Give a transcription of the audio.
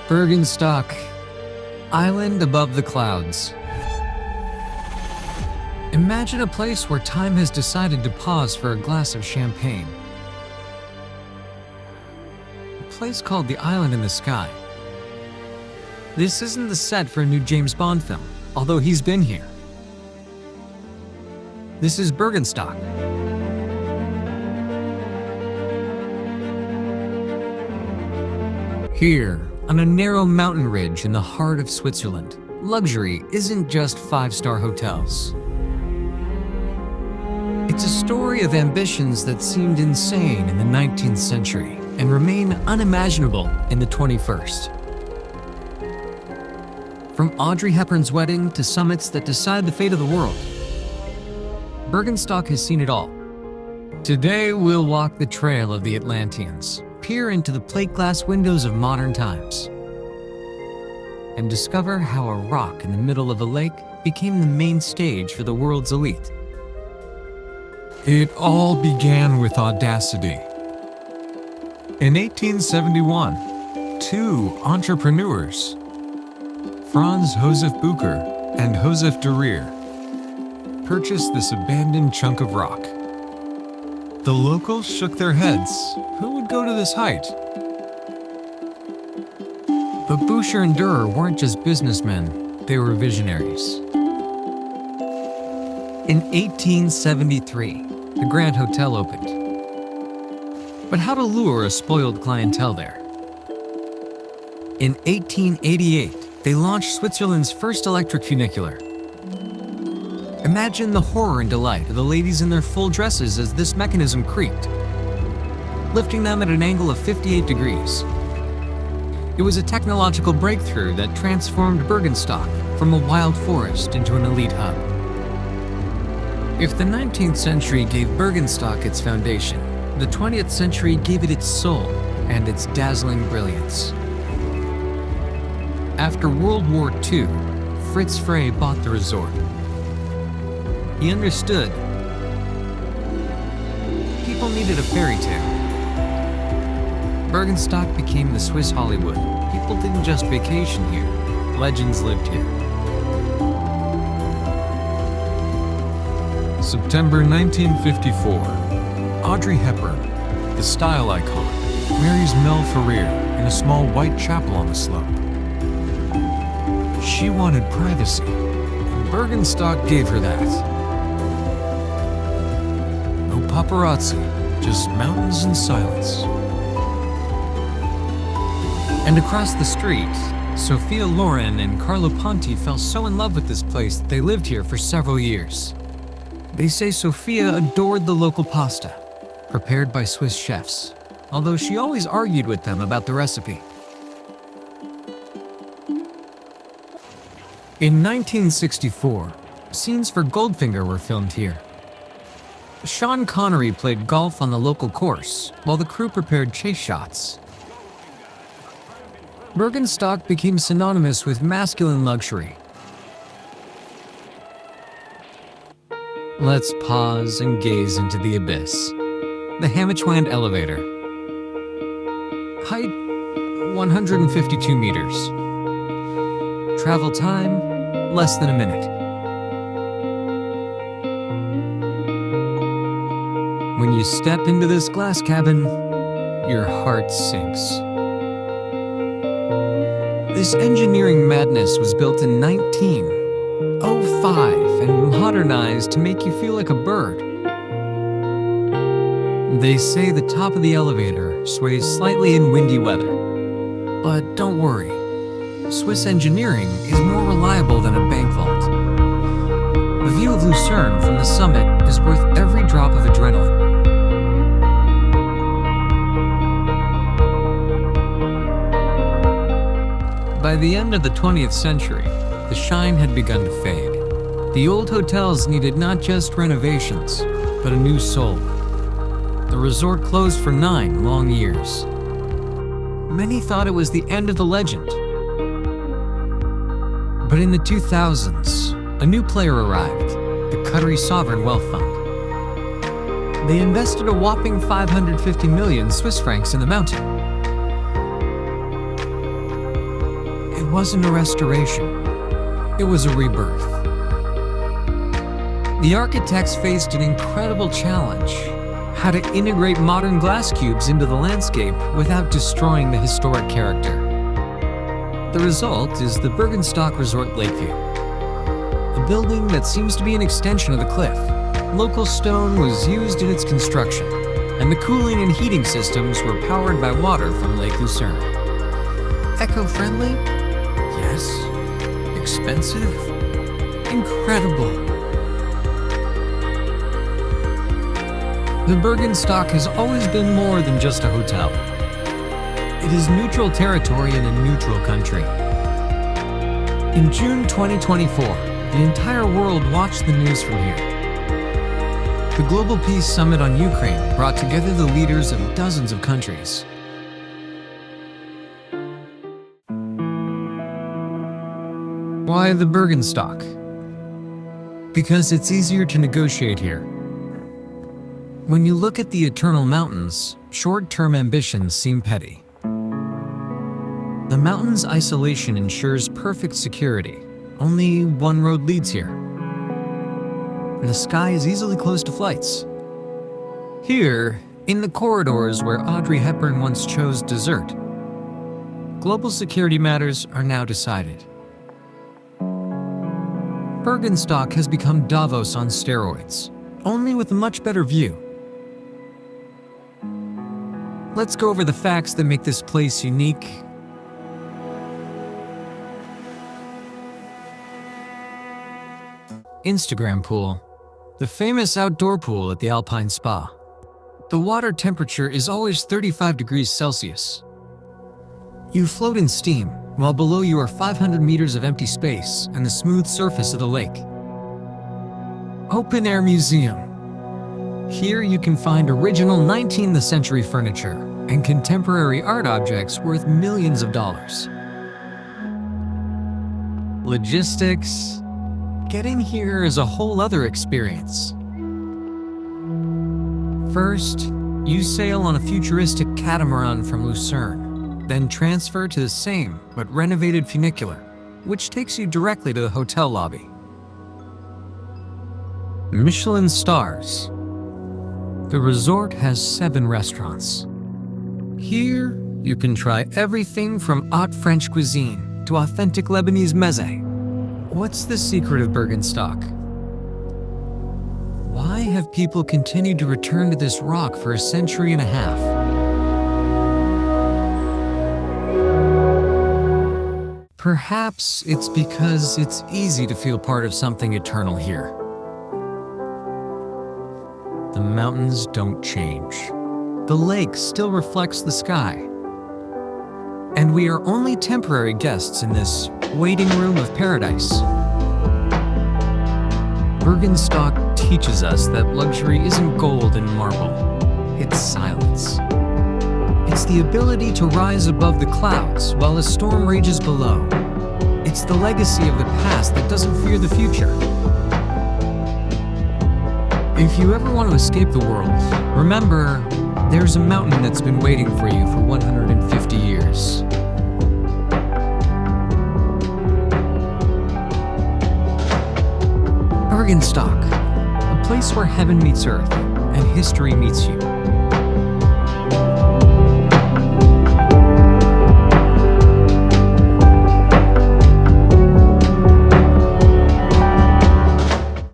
Burgenstock, island above the clouds. Imagine a place where time has decided to pause for a glass of champagne. A place called the Island in the Sky. This isn't the set for a new James Bond film, although he's been here. This is Burgenstock. Here, on a narrow mountain ridge in the heart of Switzerland, luxury isn't just five-star hotels. It's a story of ambitions that seemed insane in the 19th century and remain unimaginable in the 21st. From Audrey Hepburn's wedding to summits that decide the fate of the world, Burgenstock has seen it all. Today, we'll walk the trail of the Atlanteans, peer into the plate glass windows of modern times, and discover how a rock in the middle of a lake became the main stage for the world's elite. It all began with audacity. In 1871, two entrepreneurs, Franz Josef Bucher and Josef de Reer, purchased this abandoned chunk of rock. The locals shook their heads. Who would go to this height? But Bucher and Dürer weren't just businessmen, they were visionaries. In 1873, the Grand Hotel opened. But how to lure a spoiled clientele there? In 1888, they launched Switzerland's first electric funicular. Imagine the horror and delight of the ladies in their full dresses as this mechanism creaked, lifting them at an angle of 58 degrees. It was a technological breakthrough that transformed Burgenstock from a wild forest into an elite hub. If the 19th century gave Burgenstock its foundation, the 20th century gave it its soul and its dazzling brilliance. After World War II, Fritz Frey bought the resort. He understood. People needed a fairy tale. Burgenstock became the Swiss Hollywood. People didn't just vacation here. Legends lived here. September 1954. Audrey Hepburn, the style icon, marries Mel Ferrer in a small white chapel on the slope. She wanted privacy, and Burgenstock gave her that. No paparazzi, just mountains and silence. And across the street, Sophia Loren and Carlo Ponti fell so in love with this place that they lived here for several years. They say Sophia adored the local pasta, prepared by Swiss chefs, although she always argued with them about the recipe. In 1964, scenes for Goldfinger were filmed here. Sean Connery played golf on the local course, while the crew prepared chase shots. Burgenstock became synonymous with masculine luxury. Let's pause and gaze into the abyss. The Hammerschwand elevator. Height, 152 meters. Travel time, less than a minute. When you step into this glass cabin, your heart sinks. This engineering madness was built in 1905 and modernized to make you feel like a bird. They say the top of the elevator sways slightly in windy weather. But don't worry, Swiss engineering is more reliable than a bank vault. The view of Lucerne from the summit is worth every drop of adrenaline. By the end of the 20th century, the shine had begun to fade. The old hotels needed not just renovations, but a new soul. The resort closed for 9 long years. Many thought it was the end of the legend. But in the 2000s, a new player arrived, the Qatari Sovereign Wealth Fund. They invested a whopping 550 million Swiss francs in the mountain. wasn't a restoration, it was a rebirth. The architects faced an incredible challenge: how to integrate modern glass cubes into the landscape without destroying the historic character. The result is the Bürgenstock Resort Lakeview, a building that seems to be an extension of the cliff. Local stone was used in its construction, and the cooling and heating systems were powered by water from Lake Lucerne. Eco-friendly? Yes. Expensive? Incredible. The Burgenstock has always been more than just a hotel. It is neutral territory in a neutral country. In June 2024, the entire world watched the news from here. The Global Peace Summit on Ukraine brought together the leaders of dozens of countries. Why the Burgenstock? Because it's easier to negotiate here. When you look at the eternal mountains, short-term ambitions seem petty. The mountain's isolation ensures perfect security. Only one road leads here. And the sky is easily close to flights. Here, in the corridors where Audrey Hepburn once chose dessert, global security matters are now decided. Burgenstock has become Davos on steroids, only with a much better view. Let's go over the facts that make this place unique. Instagram pool, the famous outdoor pool at the Alpine Spa. The water temperature is always 35 degrees Celsius. You float in steam, while below you are 500 meters of empty space and the smooth surface of the lake. Open Air Museum. Here you can find original 19th century furniture and contemporary art objects worth millions of dollars. Logistics. Getting here is a whole other experience. First, you sail on a futuristic catamaran from Lucerne, then transfer to the same but renovated funicular, which takes you directly to the hotel lobby. Michelin stars. The resort has 7 restaurants. Here, you can try everything from haute French cuisine to authentic Lebanese meze. What's the secret of Burgenstock? Why have people continued to return to this rock for a century and a half? Perhaps it's because it's easy to feel part of something eternal here. The mountains don't change. The lake still reflects the sky. And we are only temporary guests in this waiting room of paradise. Burgenstock teaches us that luxury isn't gold and marble. It's silence. It's the ability to rise above the clouds while a storm rages below. It's the legacy of the past that doesn't fear the future. If you ever want to escape the world, remember, there's a mountain that's been waiting for you for 150 years. Burgenstock, a place where heaven meets earth and history meets you.